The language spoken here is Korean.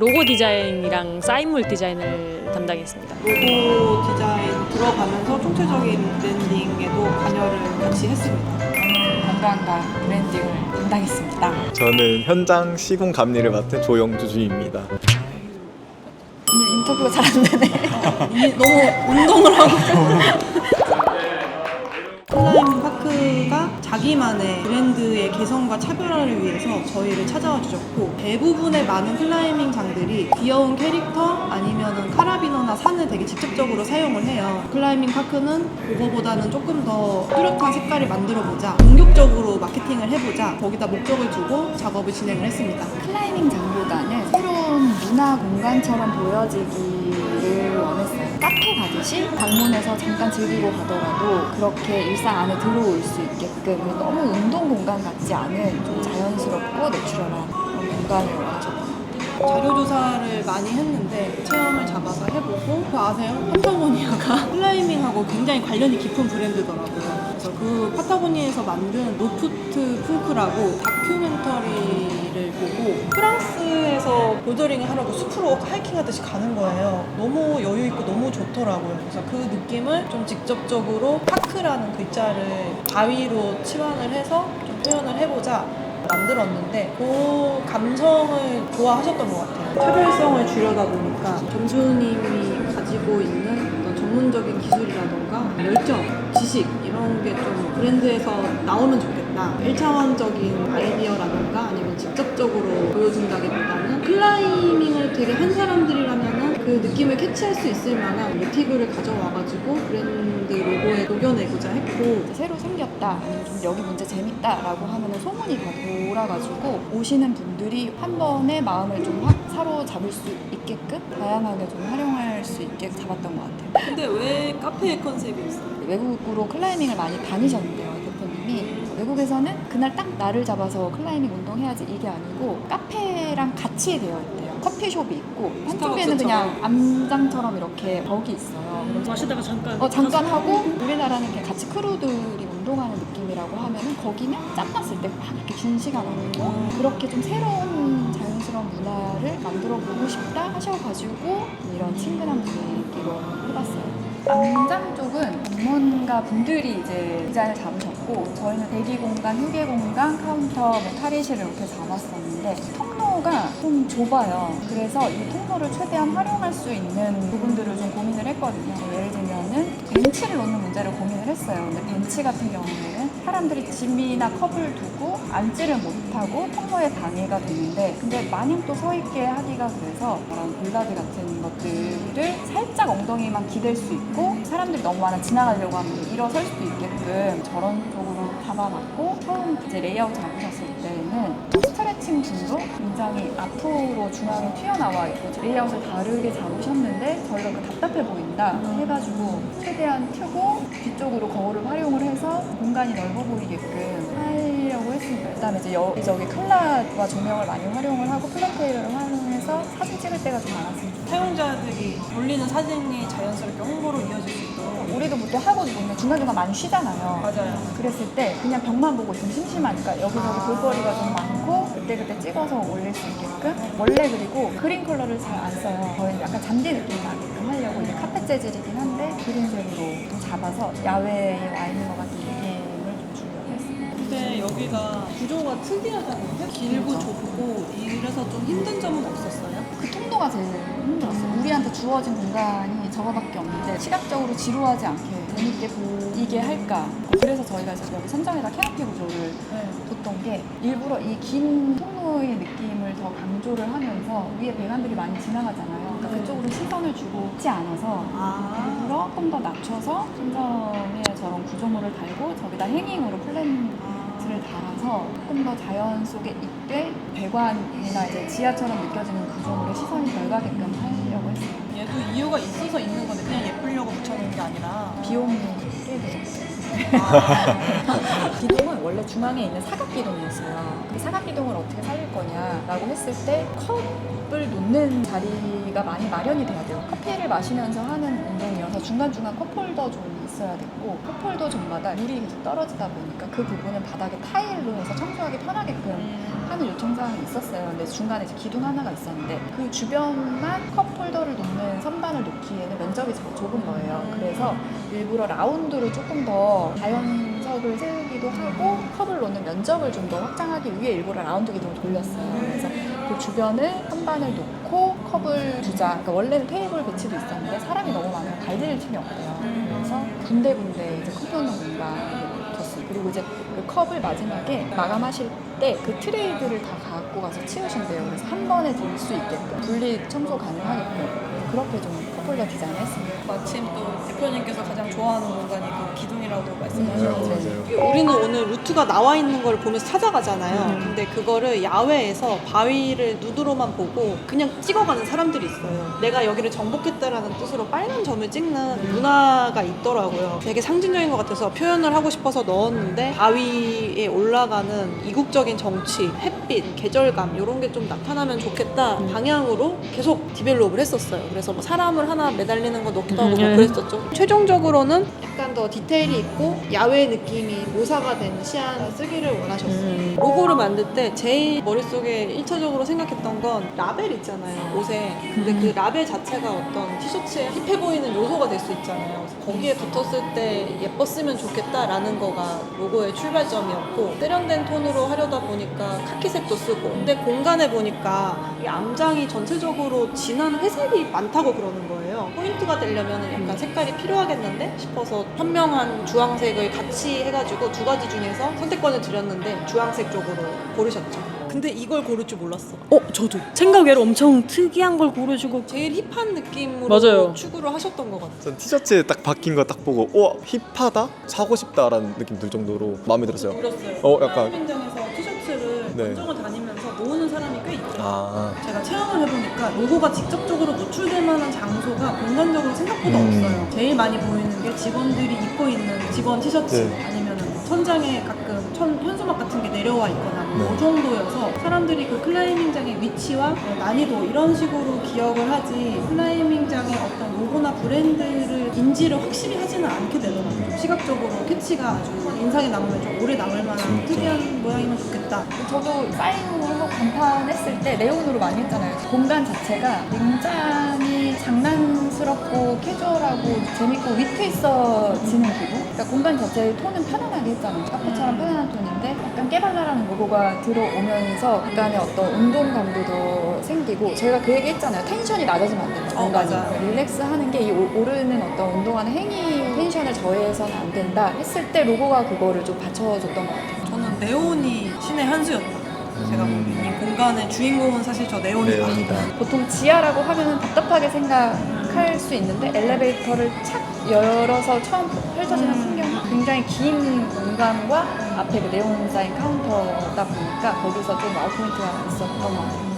로고 디자인이랑 사인물 디자인을 담당했습니다. 로고 디자인 들어가면서 총체적인 브랜딩에도 관여를 같이 했습니다. 저는 건강과 브랜딩을 담당했습니다. 저는 현장 시공 감리를 맡은 조영주 주임입니다. 오늘 인터뷰가 잘 안 되네. 너무 운동을 하고 클라이밍 파크가 자기만의 브랜드의 개성과 차별화를 위해서 저희를 찾아와 주셨고, 대부분의 많은 클라이밍장들이 귀여운 캐릭터 아니면은 카라비너나 산을 되게 직접적으로 사용을 해요. 클라이밍 파크는 그거보다는 조금 더 뚜렷한 색깔을 만들어보자, 공격적으로 마케팅을 해보자, 거기다 목적을 두고 작업을 진행을 했습니다. 클라이밍장보다는 새로운 문화 공간처럼 보여지기를 원했어요. 카페 가듯이 방문해서 잠깐 즐기고 가더라도 그렇게 일상 안에 들어올 수 있게끔 너무 운동 공간 같지 않은 좀 자연스럽고 내추럴한 그런 공간을 원하셨던 것 같아요. 자료조사를 많이 했는데 체험을 잡아서 해보고, 그 아세요? 파타고니아가 클라이밍하고 굉장히 관련이 깊은 브랜드더라고요. 그래서 그 파타고니아에서 만든 노프트 쿵크라고 다큐멘터리를 보고 프랑스에서 보더링을 하려고 숲으로 하이킹하듯이 가는 거예요. 너무 여유있고 너무 좋더라고요. 그래서 그 느낌을 좀 직접적으로 파크라는 글자를 바위로 치환을 해서 좀 표현을 해보자 만들었는데, 그 감성을 좋아하셨던 것 같아요. 차별성을 주려다 보니까 점주님이 가지고 있는 어떤 전문적인 기술이라던가 열정, 지식 이런 게 좀 브랜드에서 나오면 좋겠다. 1차원적인 아이디어라던가 아니면 직접적으로 보여준다기보다는 클라이밍을 되게 한 사람들이라면은 그 느낌을 캐치할 수 있을 만한 모티브를 가져와가지고 브랜드 로고에 녹여내고자 했고, 새로 생겼다, 아니면 좀 여기 문제 재밌다라고 하면은 소문이 더 돌아가지고 오시는 분들이 한 번에 마음을 좀 확 사로잡을 수 있게끔 다양하게 좀 활용할 수 있게 잡았던 것 같아요. 근데 왜 카페의 컨셉이었어요? 외국으로 클라이밍을 많이 다니셨는데요, 대표님이. 외국에서는 그날 딱 날을 잡아서 클라이밍 운동해야지 이게 아니고 카페랑 같이 되어 있대요. 커피숍이 있고 한쪽에는 그냥 암장처럼 이렇게 벽이 있어요. 마시다가 잠깐 잠깐 하고, 우리나라는 그냥 같이 크루들이 운동하는 느낌이라고 하면은 거기는 짬났을 때 막 이렇게 긴 시간 하고, 그렇게 좀 새로운 자연스러운 문화를 만들어 보고 싶다 하셔가지고 이런 친근한 분위기로 해봤어요. 암장 쪽은 전문가 분들이 이제 디자인을 잡으셨고, 저희는 대기 공간, 휴게 공간, 카운터, 탈의실을 이렇게 잡았었는데 통로가 좀 좁아요. 그래서 이 통로를 최대한 활용할 수 있는 부분들을 좀 고민을 했거든요. 예를 들면은 벤치를 놓는 문제를 고민을 했어요. 근데 벤치 같은 경우에는 사람들이 짐이나 컵을 두고 앉지를 못하고 통로에 방해가 되는데, 근데 마냥 또 서 있게 하기가 그래서 그런 볼라드 같은 것들을 살짝 엉덩이만 기댈 수 있고, 사람들이 너무 많아 지나가려고 하면 일어설 수도 있게끔 저런 쪽으로 잡아봤고, 처음 이제 레이아웃 잡으셨을 때는 스트레칭 중도 굉장히 앞으로 중앙에 튀어나와 있고 레이아웃을 다르게 잡으셨는데 저희가 그 답답해 보인다 해가지고 최대한 튀고 뒤쪽으로 거울을 활용을 해서 공간이 넓어 보이게끔 하려고 했습니다. 그다음에 이제 여기저기 칼라와 조명을 많이 활용을 하고 플런테일을 활용해서 사진 찍을 때가 좀 많았습니다. 사용자들이 올리는 사진이 자연스럽게 홍보로 이어질 수 있도록. 우리도 보통 하고 보면 중간중간 많이 쉬잖아요. 맞아요. 그랬을 때 그냥 벽만 보고 있으면 심심하니까 여기저기 볼거리가 좀 많고 그때그때 찍어서 올릴 수 있게끔. 원래 그리고 그린 컬러를 잘 안 써요. 저희는 약간 잔디 느낌 나게끔 하려고, 이게 카펫 재질이긴 한데 그린색으로 좀 잡아서 야외에 와 있는 것 같은 느낌을 좀 주려고 했습니다. 근데 여기가 구조가 특이하잖아요. 길고 좁고 이래서 좀 힘든 점은 없었어요? 그 통로가 제일 힘들었어요. 우리한테 주어진 공간이 저거밖에 없는데 시각적으로 지루하지 않게 재밌게 보이게 할까. 그래서 저희가 여기 선정에다 캐노피 구조를 뒀던 게, 일부러 이 긴 통로의 느낌을 더 강조를 하면서 위에 배관들이 많이 지나가잖아요. 그러니까 그쪽으로 시선을 주고 있지 않아서 일부러 조금 더 낮춰서 선정에 저런 구조물을 달고 저기다 행잉으로 플랜트를 달아서 조금 더 자연 속에 있게 배관이나 이제 지하처럼 느껴지는 구조물에 시선이 덜 가게끔 하려고 했어요. 얘도 이유가 있어서 있는 건데 그냥 예쁘려고 붙여놓은 게 아니라. 비용이 꽤 들었어요. 기둥은 원래 중앙에 있는 사각기둥이었어요. 그 사각기둥을 어떻게 살릴 거냐라고 했을 때 컵 컵을 놓는 자리가 많이 마련이 돼야 돼요. 커피를 마시면서 하는 운동이어서 중간중간 컵홀더 좀 있어야 됐고 컵홀더 존마다 물이 계속 떨어지다 보니까 그 부분을 바닥에 타일로 해서 청소하기 편하게끔 하는 요청사항이 있었어요. 근데 중간에 이제 기둥 하나가 있었는데 그 주변만 컵홀더를 놓는 선반을 놓기에는 면적이 좁은 거예요. 그래서 일부러 라운드로 조금 더 자연석을 세우기도 하고 컵을 놓는 면적을 좀 더 확장하기 위해 일부러 라운드 기둥을 돌렸어요. 그래서 그 주변을 선반을 놓고 컵을 두자. 그러니까 원래는 테이블 배치도 있었는데 사람이 너무 많으면 발디딜 틈이 없대요. 그래서 군데군데 이제 컵 놓는 공간을 뒀어요. 그리고 이제 그 컵을 마지막에 마감하실 때 그 트레이들을 다 갖고 가서 치우신대요. 그래서 한 번에 들 수 있게끔 분리 청소 가능하게끔 그렇게 좀 컵홀더 디자인을 했습니다. 마침 또 대표님께서 가장 좋아하는 공간이 그 기둥이라고 말씀하셨는데 맞아요. 우리는 오늘 루트가 나와 있는 걸 보면서 찾아가잖아요. 근데 그거를 야외에서 바위를 누드로만 보고 그냥 찍어가는 사람들이 있어요. 내가 여기를 정복했다라는 뜻으로 빨간 점을 찍는 문화가 있더라고요. 되게 상징적인 것 같아서 표현을 하고 싶어서 넣었는데 바위에 올라가는 이국적인 정치, 햇빛, 계절감 이런 게 좀 나타나면 좋겠다 방향으로 계속 디벨롭을 했었어요. 그래서 뭐 사람을 하나 매달리는 거 넣기도 하고 뭐 그랬었죠. 최종적으로는 약간 더 디테일이 있고 야외 느낌이 묘사가 된 시안을 쓰기를 원하셨어요. 로고를 만들 때 제일 머릿속에 1차적으로 생각했던 건 라벨 있잖아요, 옷에. 근데 그 라벨 자체가 어떤 티셔츠에 힙해 보이는 요소가 될 수 있잖아요. 그래서 거기에 붙었을 때 예뻤으면 좋겠다라는 거가 로고의 출발점이었고 세련된 톤으로 하려다 보니까 카키색도 쓰고 근데 공간에 보니까 이 암장이 전체적으로 진한 회색이 많다고 그러는 거예요. 포인트가 되려면 약간 색깔이 필요하겠는데 싶어서 현명한 주황색을 같이 해가지고 두 가지 중에서 선택권을 드렸는데 주황색 쪽으로 고르셨죠. 근데 이걸 고를 줄 몰랐어. 저도 생각 외로 엄청 특이한 걸 고르시고 제일 힙한 느낌으로 맞아요. 추구를 하셨던 것 같아요. 전 티셔츠에 딱 바뀐 거 딱 보고 우와 힙하다? 사고 싶다라는 느낌 들 정도로 마음에 들었어요. 그렸어요. 약간 현장에서 티셔츠를 네. 원정을 다니면서 모으는 사람이 꽤 있죠. 아 제가 체험을 해보니까 로고가 직접적으로 노출될 만한 장소가 공간적으로 생각보다 없어요. 제일 많이 보이는 게 직원들이 입고 있는 직원 티셔츠 네. 아니면 천장에 가끔 현수막 같은 게 내려와 있거나 뭐 네. 이 정도여서 사람들이 그 클라이밍장의 위치와 난이도 이런 식으로 기억을 하지 클라이밍장의 어떤 로고나 브랜드를 인지를 확실히 하지는 않게 되더라고요. 시각적으로 캐치가 아주 인상에 남으면 좀 오래 남을 만한 특이한 모양이면 좋겠다. 저도 사인으로 간판했을 때 네온으로 많이 했잖아요. 공간 자체가 굉장히 장난스럽고 캐주얼하고 재밌고 위트 있어지는 기분? 그러니까 공간 자체의 톤은 편안하게 했잖아요. 카페처럼 편안한 톤인데 약간 깨발랄한 로고가 들어오면서 약간의 어떤 운동감도 더 생기고 저희가 그 얘기 했잖아요. 텐션이 낮아지면 안 된다. 공간이. 맞아요. 릴렉스 하는 게 이 오르는 어떤 운동하는 행위 텐션을 저해해서는 안 된다 했을 때 로고가 그거를 좀 받쳐줬던 것 같아요. 저는 네온이 신의 한 수였다. 제가 보기엔 이 공간의 주인공은 사실 저 네온이다. 네온이다. 보통 지하라고 하면 답답하게 생각할 수 있는데 엘리베이터를 착 열어서 처음 펼쳐지는 풍경이 굉장히 긴 공간과 앞에 그 네온 사인 카운터다 보니까 거기서 좀 와우 포인트가 있었던 것 같아요.